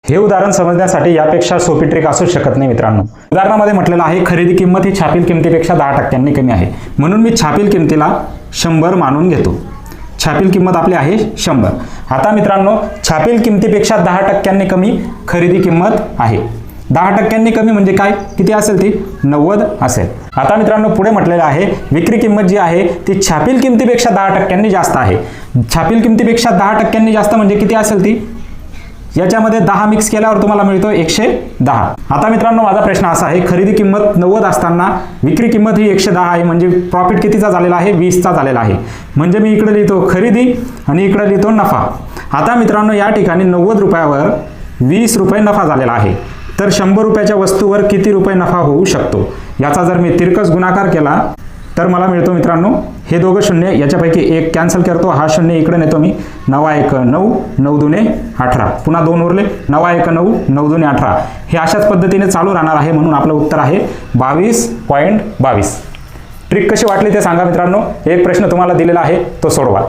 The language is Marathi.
हे उदाहरण समजण्यासाठी यापेक्षा सोपी ट्रिक असू शकत नाही मित्रांनो। उदाहरणामध्ये म्हटलेलं आहे खरेदी किंमत ही छापील किमतीपेक्षा 10% कमी आहे, म्हणून मी छापील किमतीला 100 मानून घेतो। छापील किंमत आपली आहे 100। आता मित्रांनो छापील किमतीपेक्षा 10% कमी खरेदी किंमत आहे। 10% कमी म्हणजे काय, किती असेल ती 90 असेल। आता मित्रांनो पुढे म्हटलेलं आहे विक्री किंमत जी आहे ती छापील किमतीपेक्षा 10% जास्त आहे। छापील किमतीपेक्षा 10% जास्त म्हणजे किती असेल ती, याच्यामध्ये 10 मिक्स केल्यावर तुम्हाला मिळतो 110। आता मित्रांनो माझा प्रश्न असा आहे खरेदी किंमत 90 असताना विक्री किंमत ही 110 आहे, म्हणजे प्रॉफिट कितीचा झालेला आहे 20चा झालेला आहे। म्हणजे मी इकडे लिहितो खरेदी आणि इकडे लिहितो नफा। आता मित्रांनो या ठिकाणी 90 रुपयावर 20 रुपये नफा झालेला आहे, तर 100 रुपयाच्या वस्तूवर किती रुपये नफा होऊ शकतो, याचा जर मी तिरकस गुणाकार केला तर मला मिळतो मित्रांनो हे दोघं शून्य याच्यापैकी एक कॅन्सल करतो, हा शून्य इकडे नेतो मी, 9 1 9 9 2 18, पुन्हा 2 उरले, 9 1 9 9 2 18। हे अशाच पद्धतीने चालू राहणार आहे, म्हणून आपलं उत्तर आहे 22.22। ट्रिक कशी वाटली ते सांगा मित्रांनो। एक प्रश्न तुम्हाला दिलेला आहे तो सोडवा।